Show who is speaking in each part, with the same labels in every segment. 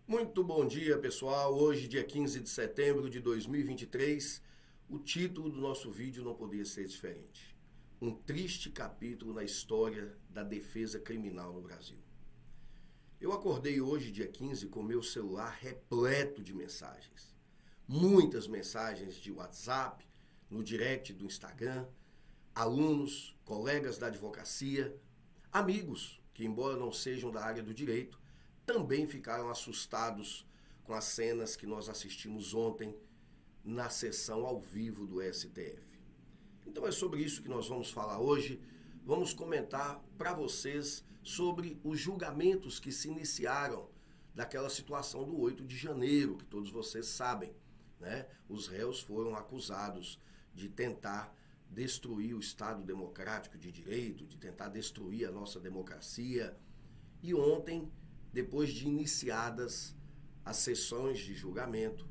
Speaker 1: Muito bom dia, pessoal. Hoje, dia 15 de setembro de 2023, o título do nosso vídeo não podia ser diferente. Um triste capítulo na história da defesa criminal no Brasil. Eu acordei hoje, dia 15, com meu celular repleto de mensagens. Muitas mensagens de WhatsApp, no direct do Instagram, alunos, colegas da advocacia, amigos que, embora não sejam da área do direito, também ficaram assustados com as cenas que nós assistimos ontem na sessão ao vivo do STF. Então é sobre isso que nós vamos falar hoje. Vamos comentar para vocês sobre os julgamentos que se iniciaram daquela situação do 8 de janeiro, que todos vocês sabem, né? Os réus foram acusados de tentar destruir o Estado democrático de direito, de tentar destruir a nossa democracia. E ontem, depois de iniciadas as sessões de julgamento,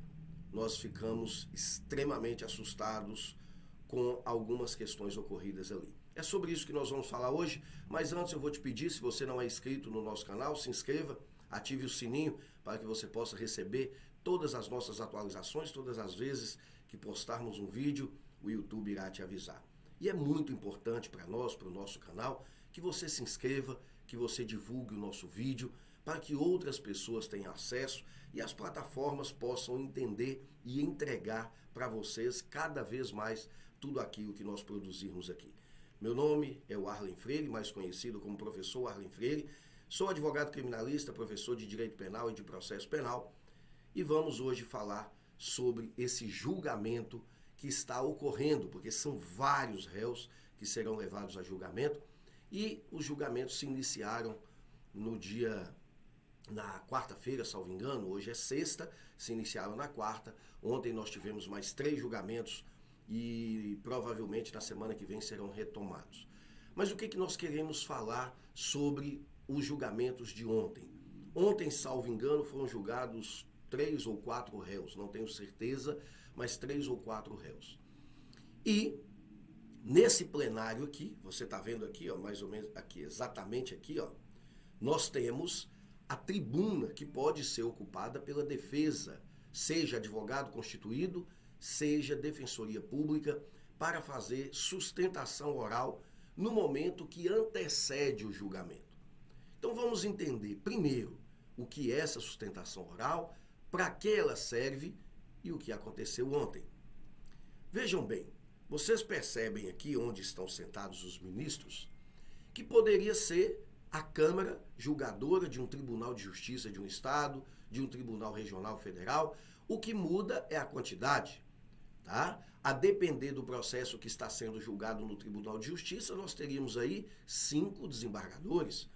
Speaker 1: nós ficamos extremamente assustados com algumas questões ocorridas ali. É sobre isso que nós vamos falar hoje, mas antes eu vou te pedir, se você não é inscrito no nosso canal, se inscreva, ative o sininho para que você possa receber todas as nossas atualizações, todas as vezes que postarmos um vídeo, o YouTube irá te avisar. E é muito importante para nós, para o nosso canal, que você se inscreva, que você divulgue o nosso vídeo, para que outras pessoas tenham acesso e as plataformas possam entender e entregar para vocês cada vez mais tudo aquilo que nós produzirmos aqui. Meu nome é o Arlen Freire, mais conhecido como professor Arlen Freire. Sou advogado criminalista, professor de Direito Penal e de Processo Penal. E vamos hoje falar sobre esse julgamento que está ocorrendo, porque são vários réus que serão levados a julgamento. E os julgamentos se iniciaram na quarta-feira, salvo engano, hoje é sexta, se iniciaram na quarta. Ontem nós tivemos mais 3 julgamentos e provavelmente na semana que vem serão retomados. Mas o que nós queremos falar sobre os julgamentos de ontem? Ontem, salvo engano, foram julgados 3 ou 4 réus, não tenho certeza, mas 3 ou 4 réus. E nesse plenário aqui, você está vendo aqui, ó, mais ou menos aqui, exatamente aqui, ó, nós temos a tribuna que pode ser ocupada pela defesa, seja advogado constituído, seja defensoria pública, para fazer sustentação oral no momento que antecede o julgamento. Então vamos entender primeiro o que é essa sustentação oral, para que ela serve e o que aconteceu ontem. Vejam bem, vocês percebem aqui onde estão sentados os ministros, que poderia ser a Câmara julgadora de um tribunal de justiça de um estado, de um tribunal regional federal. O que muda é a quantidade, tá? A depender do processo que está sendo julgado no Tribunal de Justiça, nós teríamos aí 5 desembargadores.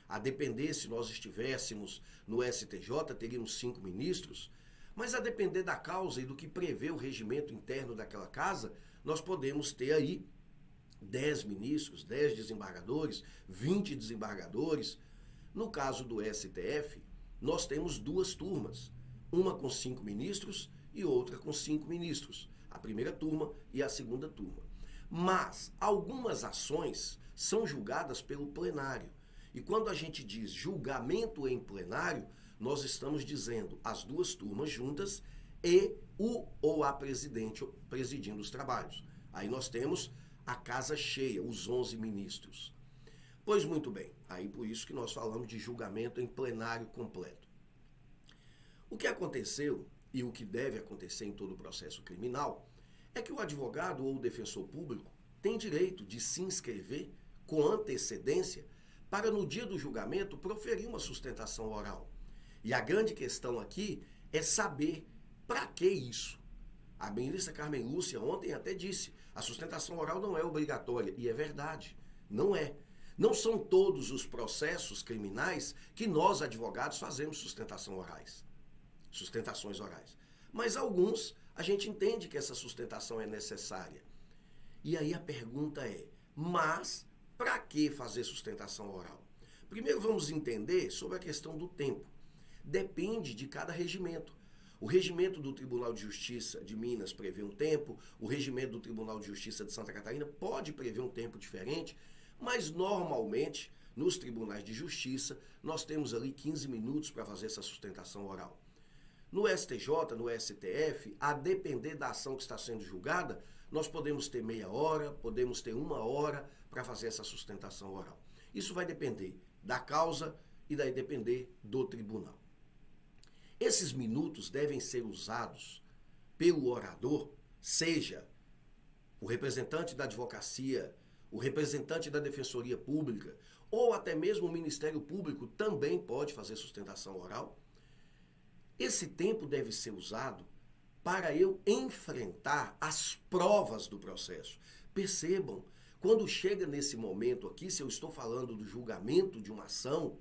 Speaker 1: A depender, se nós estivéssemos no STJ, teríamos 5 ministros. Mas a depender da causa e do que prevê o regimento interno daquela casa, nós podemos ter aí 10 ministros, 10 desembargadores, 20 desembargadores. No caso do STF, nós temos 2 turmas, uma com 5 ministros e outra com 5 ministros, a primeira turma e a segunda turma. Mas algumas ações são julgadas pelo plenário. E quando a gente diz julgamento em plenário, nós estamos dizendo as 2 turmas juntas e o ou a presidente presidindo os trabalhos. Aí nós temos a casa cheia, os 11 ministros. Pois muito bem, aí por isso que nós falamos de julgamento em plenário completo. O que aconteceu e o que deve acontecer em todo o processo criminal é que o advogado ou o defensor público tem direito de se inscrever com antecedência para no dia do julgamento proferir uma sustentação oral. E a grande questão aqui é saber para que isso. A ministra Carmen Lúcia ontem até disse, a sustentação oral não é obrigatória, e é verdade, não é. Não são todos os processos criminais que nós, advogados, fazemos sustentações orais. Mas alguns, a gente entende que essa sustentação é necessária. E aí a pergunta é, mas para que fazer sustentação oral? Primeiro vamos entender sobre a questão do tempo. Depende de cada regimento. O regimento do Tribunal de Justiça de Minas prevê um tempo, o regimento do Tribunal de Justiça de Santa Catarina pode prever um tempo diferente, mas normalmente nos tribunais de justiça, nós temos ali 15 minutos para fazer essa sustentação oral. No STJ, no STF, a depender da ação que está sendo julgada, nós podemos ter meia hora, podemos ter 1 hora para fazer essa sustentação oral. Isso vai depender da causa e vai depender do tribunal. Esses minutos devem ser usados pelo orador, seja o representante da advocacia, o representante da defensoria pública, ou até mesmo o Ministério Público também pode fazer sustentação oral. Esse tempo deve ser usado para eu enfrentar as provas do processo. Percebam, quando chega nesse momento aqui, se eu estou falando do julgamento de uma ação,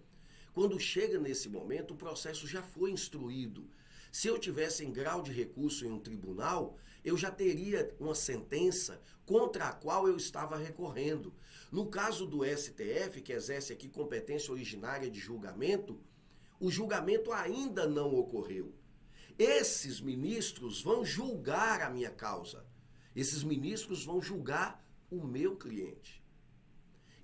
Speaker 1: quando chega nesse momento, o processo já foi instruído. Se eu tivesse em grau de recurso em um tribunal, eu já teria uma sentença contra a qual eu estava recorrendo. No caso do STF, que exerce aqui competência originária de julgamento, o julgamento ainda não ocorreu. Esses ministros vão julgar a minha causa. Esses ministros vão julgar o meu cliente.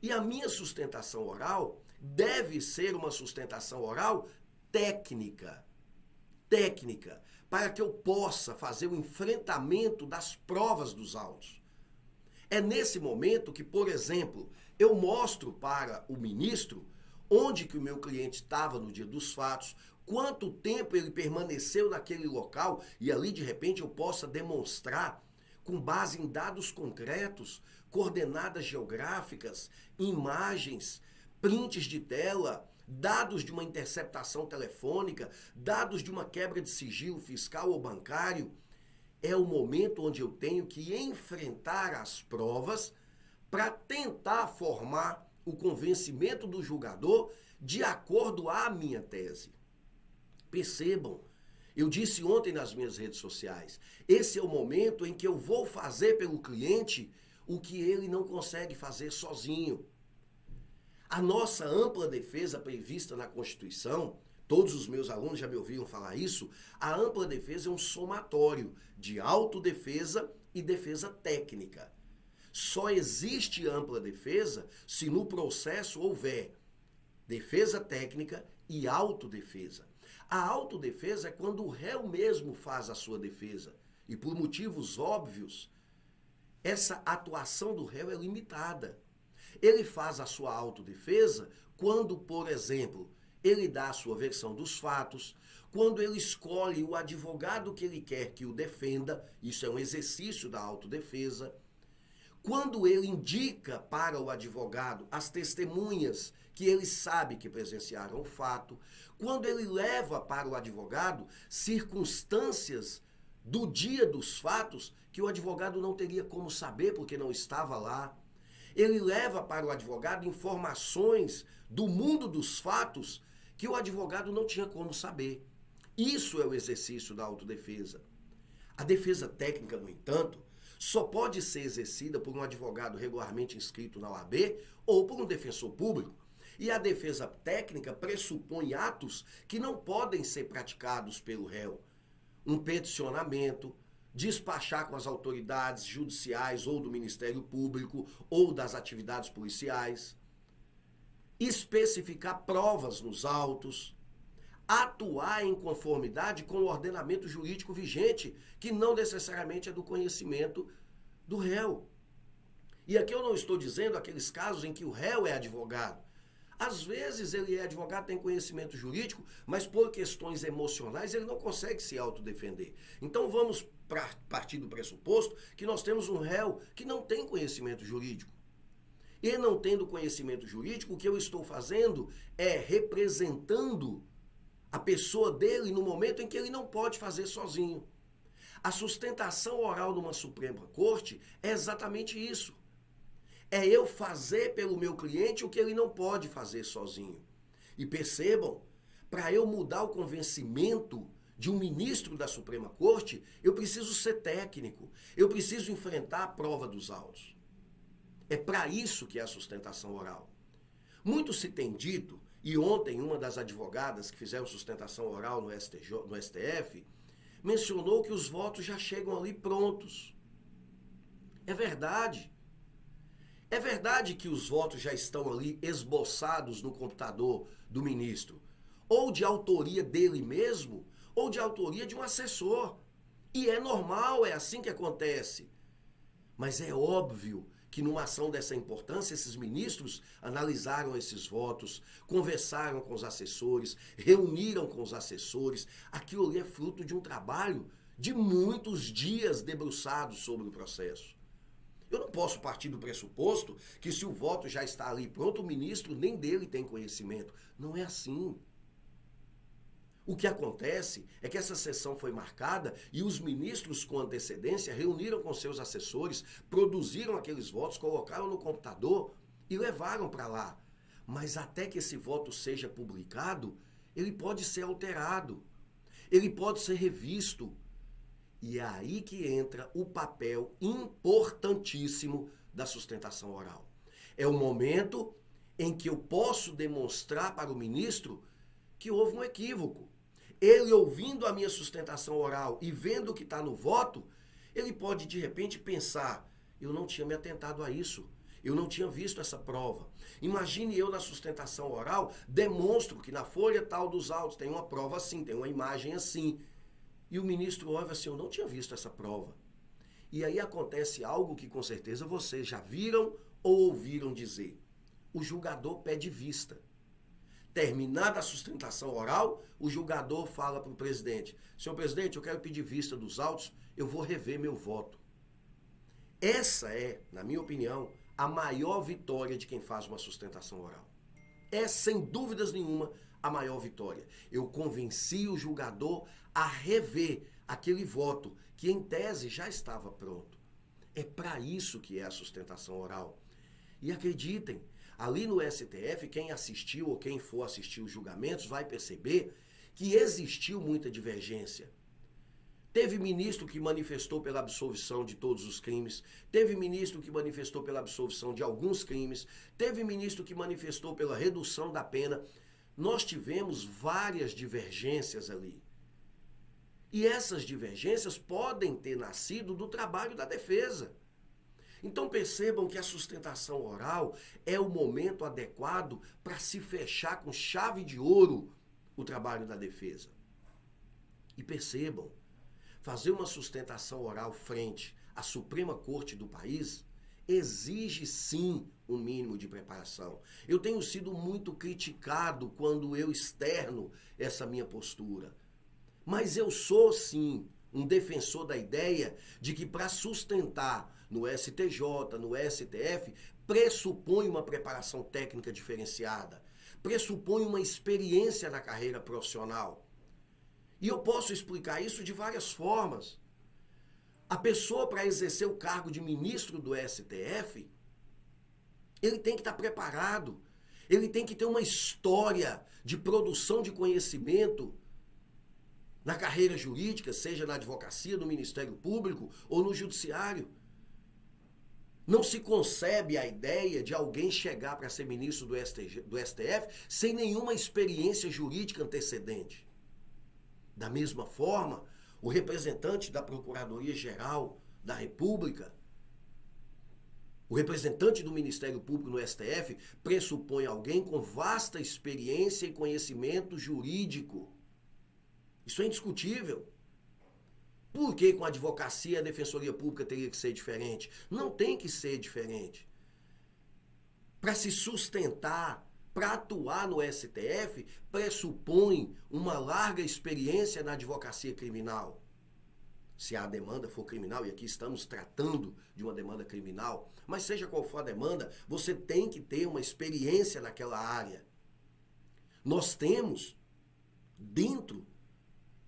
Speaker 1: E a minha sustentação oral deve ser uma sustentação oral técnica. Técnica, para que eu possa fazer o enfrentamento das provas dos autos. É nesse momento que, por exemplo, eu mostro para o ministro onde que o meu cliente estava no dia dos fatos, quanto tempo ele permaneceu naquele local e ali, de repente, eu possa demonstrar, com base em dados concretos, coordenadas geográficas, imagens, prints de tela, dados de uma interceptação telefônica, dados de uma quebra de sigilo fiscal ou bancário. É o momento onde eu tenho que enfrentar as provas para tentar formar o convencimento do julgador de acordo à minha tese. Percebam, eu disse ontem nas minhas redes sociais, esse é o momento em que eu vou fazer pelo cliente o que ele não consegue fazer sozinho. A nossa ampla defesa prevista na Constituição, todos os meus alunos já me ouviram falar isso, a ampla defesa é um somatório de autodefesa e defesa técnica. Só existe ampla defesa se no processo houver defesa técnica e autodefesa. A autodefesa é quando o réu mesmo faz a sua defesa. E por motivos óbvios, essa atuação do réu é limitada. Ele faz a sua autodefesa quando, por exemplo, ele dá a sua versão dos fatos, quando ele escolhe o advogado que ele quer que o defenda, isso é um exercício da autodefesa, quando ele indica para o advogado as testemunhas que ele sabe que presenciaram o fato, quando ele leva para o advogado circunstâncias do dia dos fatos que o advogado não teria como saber porque não estava lá. Ele leva para o advogado informações do mundo dos fatos que o advogado não tinha como saber. Isso é o exercício da autodefesa. A defesa técnica, no entanto, só pode ser exercida por um advogado regularmente inscrito na OAB ou por um defensor público. E a defesa técnica pressupõe atos que não podem ser praticados pelo réu. Um peticionamento, despachar com as autoridades judiciais ou do Ministério Público ou das atividades policiais, especificar provas nos autos, atuar em conformidade com o ordenamento jurídico vigente, que não necessariamente é do conhecimento do réu. E aqui eu não estou dizendo aqueles casos em que o réu é advogado. Às vezes ele é advogado, tem conhecimento jurídico, mas por questões emocionais ele não consegue se autodefender. Então vamos partir do pressuposto que nós temos um réu que não tem conhecimento jurídico. E não tendo conhecimento jurídico, o que eu estou fazendo é representando a pessoa dele no momento em que ele não pode fazer sozinho. A sustentação oral numa Suprema Corte é exatamente isso. É eu fazer pelo meu cliente o que ele não pode fazer sozinho. E percebam, para eu mudar o convencimento de um ministro da Suprema Corte, eu preciso ser técnico, eu preciso enfrentar a prova dos autos. É para isso que é a sustentação oral. Muito se tem dito, e ontem uma das advogadas que fizeram sustentação oral no STF, mencionou que os votos já chegam ali prontos. É verdade. É verdade que os votos já estão ali esboçados no computador do ministro, ou de autoria dele mesmo, ou de autoria de um assessor. E é normal, é assim que acontece. Mas é óbvio que numa ação dessa importância, esses ministros analisaram esses votos, conversaram com os assessores, reuniram com os assessores. Aquilo ali é fruto de um trabalho de muitos dias debruçados sobre o processo. Eu não posso partir do pressuposto que se o voto já está ali pronto, o ministro nem dele tem conhecimento. Não é assim. O que acontece é que essa sessão foi marcada e os ministros com antecedência reuniram com seus assessores, produziram aqueles votos, colocaram no computador e levaram para lá. Mas até que esse voto seja publicado, ele pode ser alterado, ele pode ser revisto. E é aí que entra o papel importantíssimo da sustentação oral. É o momento em que eu posso demonstrar para o ministro que houve um equívoco. Ele, ouvindo a minha sustentação oral e vendo o que está no voto, ele pode, de repente, pensar, eu não tinha me atentado a isso, eu não tinha visto essa prova. Imagine eu, na sustentação oral, demonstro que na folha tal dos autos tem uma prova assim, tem uma imagem assim. E o ministro olha assim, eu não tinha visto essa prova. E aí acontece algo que com certeza vocês já viram ou ouviram dizer. O julgador pede vista. Terminada a sustentação oral, o julgador fala para o presidente, senhor presidente, eu quero pedir vista dos autos, eu vou rever meu voto. Essa é, na minha opinião, a maior vitória de quem faz uma sustentação oral. É, sem dúvidas nenhuma, a maior vitória. Eu convenci o julgador a rever aquele voto que, em tese, já estava pronto. É para isso que é a sustentação oral. E acreditem, ali no STF, quem assistiu ou quem for assistir os julgamentos vai perceber que existiu muita divergência. Teve ministro que manifestou pela absolvição de todos os crimes, teve ministro que manifestou pela absolvição de alguns crimes, teve ministro que manifestou pela redução da pena. Nós tivemos várias divergências ali. E essas divergências podem ter nascido do trabalho da defesa. Então percebam que a sustentação oral é o momento adequado para se fechar com chave de ouro o trabalho da defesa. E percebam, fazer uma sustentação oral frente à Suprema Corte do país exige sim um mínimo de preparação. Eu tenho sido muito criticado quando eu externo essa minha postura. Mas eu sou sim um defensor da ideia de que para sustentar no STJ, no STF, pressupõe uma preparação técnica diferenciada, pressupõe uma experiência na carreira profissional. E eu posso explicar isso de várias formas. A pessoa, para exercer o cargo de ministro do STF, ele tem que estar preparado, ele tem que ter uma história de produção de conhecimento na carreira jurídica, seja na advocacia, no Ministério Público ou no Judiciário. Não se concebe a ideia de alguém chegar para ser ministro do STF sem nenhuma experiência jurídica antecedente. Da mesma forma, o representante da Procuradoria-Geral da República, o representante do Ministério Público no STF, pressupõe alguém com vasta experiência e conhecimento jurídico. Isso é indiscutível. Por que com a advocacia a defensoria pública teria que ser diferente? Não tem que ser diferente. Para se sustentar, para atuar no STF, pressupõe uma larga experiência na advocacia criminal. Se a demanda for criminal, e aqui estamos tratando de uma demanda criminal, mas seja qual for a demanda, você tem que ter uma experiência naquela área. Nós temos, dentro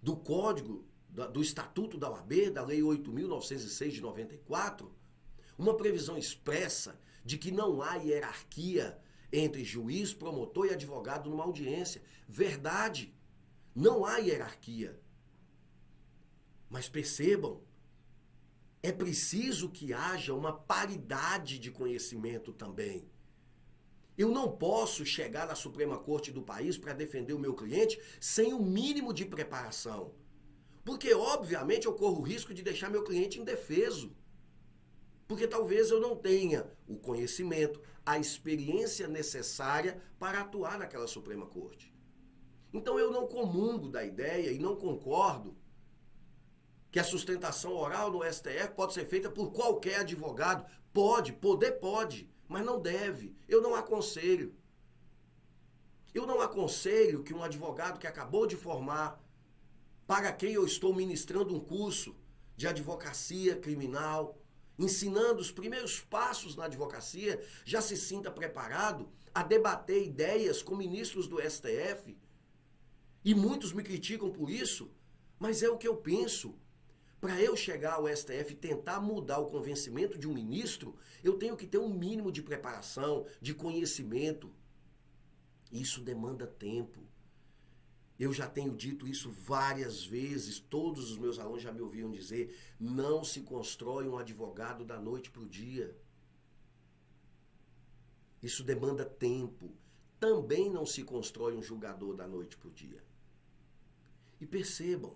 Speaker 1: do Código, do Estatuto da OAB, da Lei 8.906 de 94, uma previsão expressa de que não há hierarquia entre juiz, promotor e advogado numa audiência. Verdade, não há hierarquia. Mas percebam, é preciso que haja uma paridade de conhecimento também. Eu não posso chegar na Suprema Corte do país para defender o meu cliente sem o mínimo de preparação. Porque, obviamente, eu corro o risco de deixar meu cliente indefeso. Porque talvez eu não tenha o conhecimento, a experiência necessária para atuar naquela Suprema Corte. Então eu não comungo da ideia e não concordo que a sustentação oral no STF pode ser feita por qualquer advogado. Pode, mas não deve. Eu não aconselho. Eu não aconselho que um advogado que acabou de formar, para quem eu estou ministrando um curso de advocacia criminal, ensinando os primeiros passos na advocacia, já se sinta preparado a debater ideias com ministros do STF. E muitos me criticam por isso, mas é o que eu penso. Para eu chegar ao STF e tentar mudar o convencimento de um ministro, eu tenho que ter um mínimo de preparação, de conhecimento. Isso demanda tempo. Eu já tenho dito isso várias vezes, todos os meus alunos já me ouviram dizer, não se constrói um advogado da noite para o dia. Isso demanda tempo. Também não se constrói um julgador da noite para o dia. E percebam,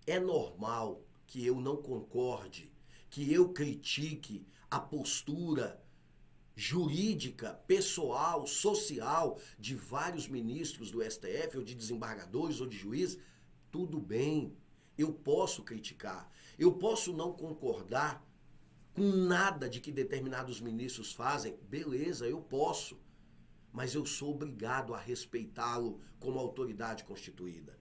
Speaker 1: é normal que eu não concorde, que eu critique a postura jurídica, pessoal, social de vários ministros do STF, ou de desembargadores, ou de juízes. Tudo bem, eu posso criticar, eu posso não concordar com nada de que determinados ministros fazem, beleza, eu posso, mas eu sou obrigado a respeitá-lo como autoridade constituída.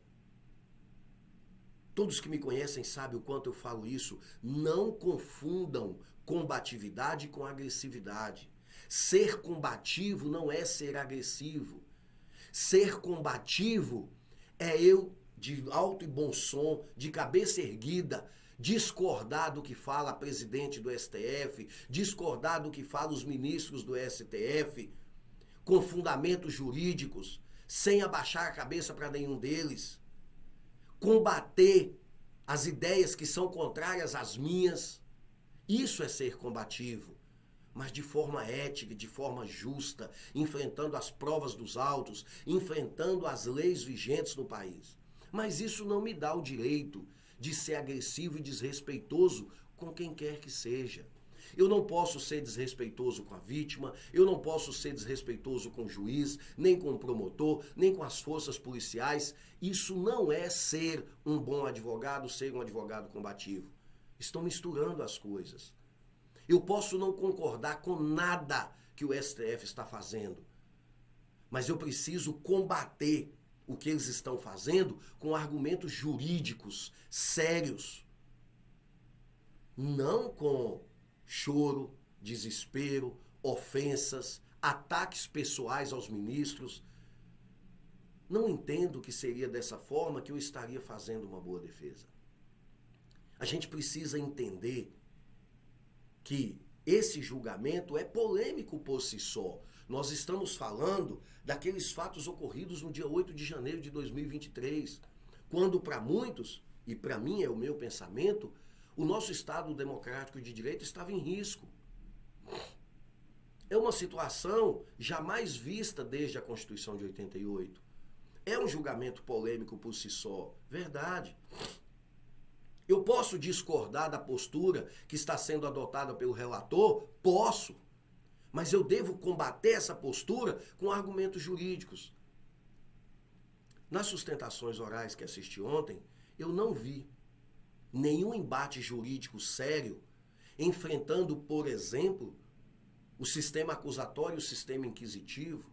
Speaker 1: Todos que me conhecem sabem o quanto eu falo isso. Não confundam combatividade com agressividade. Ser combativo não é ser agressivo. Ser combativo é eu, de alto e bom som, de cabeça erguida, discordar do que fala a presidente do STF, discordar do que fala os ministros do STF, com fundamentos jurídicos, sem abaixar a cabeça para nenhum deles. Combater as ideias que são contrárias às minhas, isso é ser combativo, mas de forma ética, de forma justa, enfrentando as provas dos autos, enfrentando as leis vigentes no país. Mas isso não me dá o direito de ser agressivo e desrespeitoso com quem quer que seja. Eu não posso ser desrespeitoso com a vítima, eu não posso ser desrespeitoso com o juiz, nem com o promotor, nem com as forças policiais. Isso não é ser um bom advogado, ser um advogado combativo. Estão misturando as coisas. Eu posso não concordar com nada que o STF está fazendo, mas eu preciso combater o que eles estão fazendo com argumentos jurídicos sérios. Não com choro, desespero, ofensas, ataques pessoais aos ministros. Não entendo que seria dessa forma que eu estaria fazendo uma boa defesa. A gente precisa entender que esse julgamento é polêmico por si só. Nós estamos falando daqueles fatos ocorridos no dia 8 de janeiro de 2023, quando para muitos, e para mim é o meu pensamento, o nosso Estado democrático de direito estava em risco. É uma situação jamais vista desde a Constituição de 88. É um julgamento polêmico por si só, verdade. Eu posso discordar da postura que está sendo adotada pelo relator? Posso. Mas eu devo combater essa postura com argumentos jurídicos. Nas sustentações orais que assisti ontem, eu não vi nenhum embate jurídico sério enfrentando, por exemplo, o sistema acusatório e o sistema inquisitivo.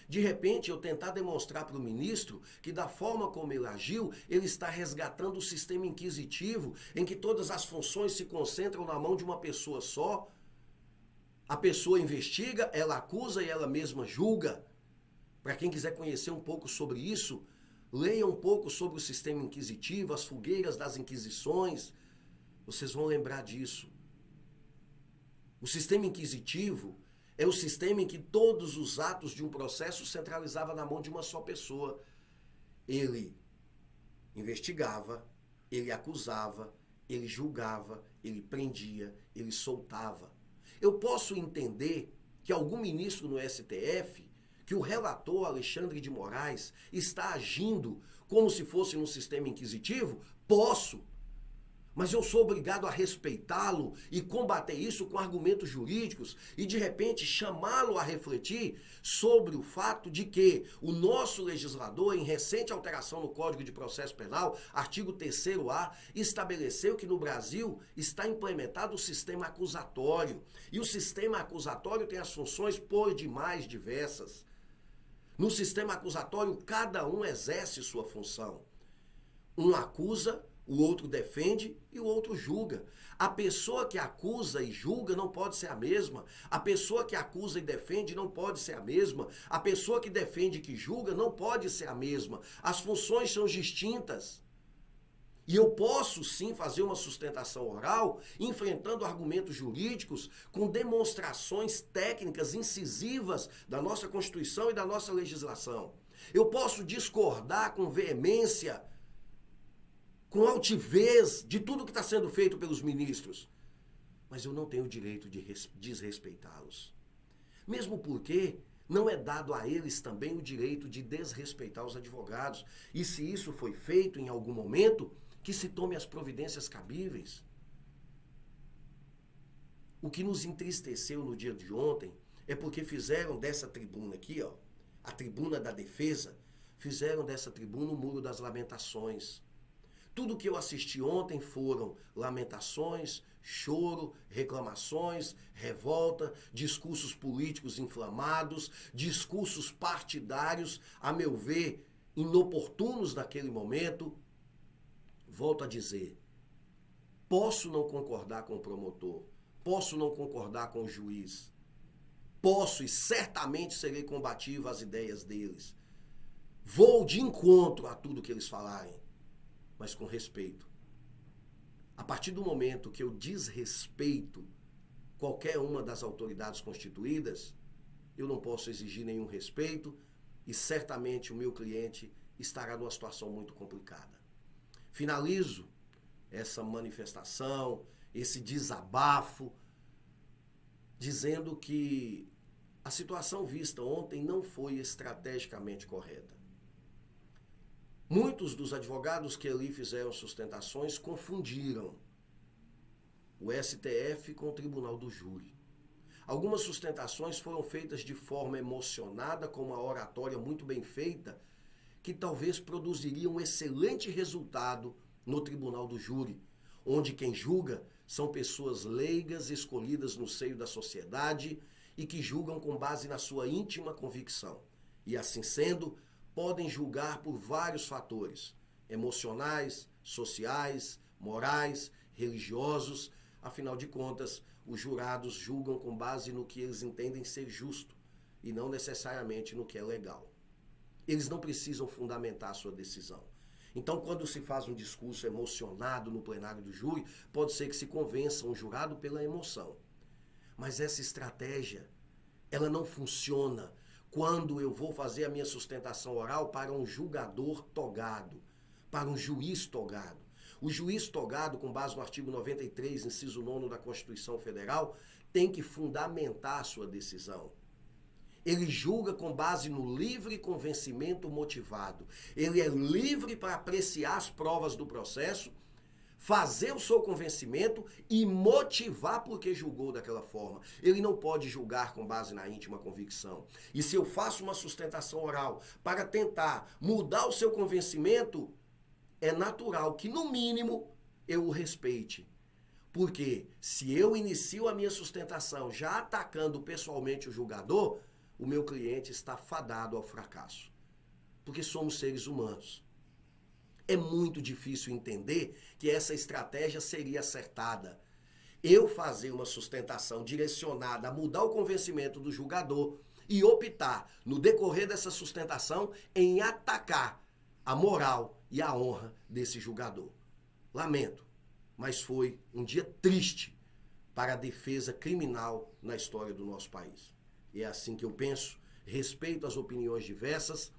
Speaker 1: De repente, eu tentar demonstrar para o ministro que da forma como ele agiu, ele está resgatando o sistema inquisitivo, em que todas as funções se concentram na mão de uma pessoa só. A pessoa investiga, ela acusa e ela mesma julga. Para quem quiser conhecer um pouco sobre isso, leia um pouco sobre o sistema inquisitivo, as fogueiras das inquisições. Vocês vão lembrar disso. O sistema inquisitivo é o sistema em que todos os atos de um processo centralizava na mão de uma só pessoa. Ele investigava, ele acusava, ele julgava, ele prendia, ele soltava. Eu posso entender que algum ministro no STF, que o relator Alexandre de Moraes está agindo como se fosse num sistema inquisitivo? Posso. Mas eu sou obrigado a respeitá-lo e combater isso com argumentos jurídicos e, de repente, chamá-lo a refletir sobre o fato de que o nosso legislador, em recente alteração no Código de Processo Penal, artigo 3º-A, estabeleceu que no Brasil está implementado o sistema acusatório. E o sistema acusatório tem as funções por demais diversas. No sistema acusatório, cada um exerce sua função. Um acusa, o outro defende e o outro julga. A pessoa que acusa e julga não pode ser a mesma. A pessoa que acusa e defende não pode ser a mesma. A pessoa que defende e que julga não pode ser a mesma. As funções são distintas. E eu posso sim fazer uma sustentação oral, enfrentando argumentos jurídicos, com demonstrações técnicas incisivas da nossa Constituição e da nossa legislação. Eu posso discordar com veemência, com altivez de tudo que está sendo feito pelos ministros. Mas eu não tenho o direito de desrespeitá-los. Mesmo porque não é dado a eles também o direito de desrespeitar os advogados. E se isso foi feito em algum momento, que se tome as providências cabíveis. O que nos entristeceu no dia de ontem é porque fizeram dessa tribuna aqui, ó, a tribuna da defesa, fizeram dessa tribuna o Muro das Lamentações. Tudo que eu assisti ontem foram lamentações, choro, reclamações, revolta, discursos políticos inflamados, discursos partidários, a meu ver, inoportunos naquele momento. Volto a dizer, posso não concordar com o promotor, posso não concordar com o juiz, posso e certamente serei combativo às ideias deles. Vou de encontro a tudo que eles falarem, mas com respeito. A partir do momento que eu desrespeito qualquer uma das autoridades constituídas, eu não posso exigir nenhum respeito e certamente o meu cliente estará numa situação muito complicada. Finalizo essa manifestação, esse desabafo, dizendo que a situação vista ontem não foi estrategicamente correta. Muitos dos advogados que ali fizeram sustentações confundiram o STF com o Tribunal do Júri. Algumas sustentações foram feitas de forma emocionada, com uma oratória muito bem feita, que talvez produziria um excelente resultado no Tribunal do Júri, onde quem julga são pessoas leigas escolhidas no seio da sociedade e que julgam com base na sua íntima convicção. E assim sendo, podem julgar por vários fatores, emocionais, sociais, morais, religiosos. Afinal de contas, os jurados julgam com base no que eles entendem ser justo e não necessariamente no que é legal. Eles não precisam fundamentar a sua decisão. Então, quando se faz um discurso emocionado no plenário do júri, pode ser que se convença um jurado pela emoção. Mas essa estratégia, ela não funciona quando eu vou fazer a minha sustentação oral para um julgador togado, para um juiz togado. O juiz togado, com base no artigo 93, inciso 9 da Constituição Federal, tem que fundamentar a sua decisão. Ele julga com base no livre convencimento motivado. Ele é livre para apreciar as provas do processo, fazer o seu convencimento e motivar porque julgou daquela forma. Ele não pode julgar com base na íntima convicção. E se eu faço uma sustentação oral para tentar mudar o seu convencimento, é natural que, no mínimo, eu o respeite. Porque se eu inicio a minha sustentação já atacando pessoalmente o julgador, o meu cliente está fadado ao fracasso. Porque somos seres humanos. É muito difícil entender que essa estratégia seria acertada. Eu fazer uma sustentação direcionada a mudar o convencimento do julgador e optar, no decorrer dessa sustentação, em atacar a moral e a honra desse julgador. Lamento, mas foi um dia triste para a defesa criminal na história do nosso país. E é assim que eu penso, respeito às opiniões diversas.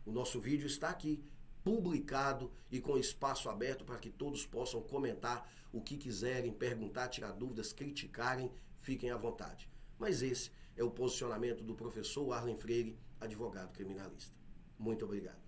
Speaker 1: O nosso vídeo está aqui, publicado e com espaço aberto para que todos possam comentar o que quiserem, perguntar, tirar dúvidas, criticarem, fiquem à vontade. Mas esse é o posicionamento do professor Arlen Freire, advogado criminalista. Muito obrigado.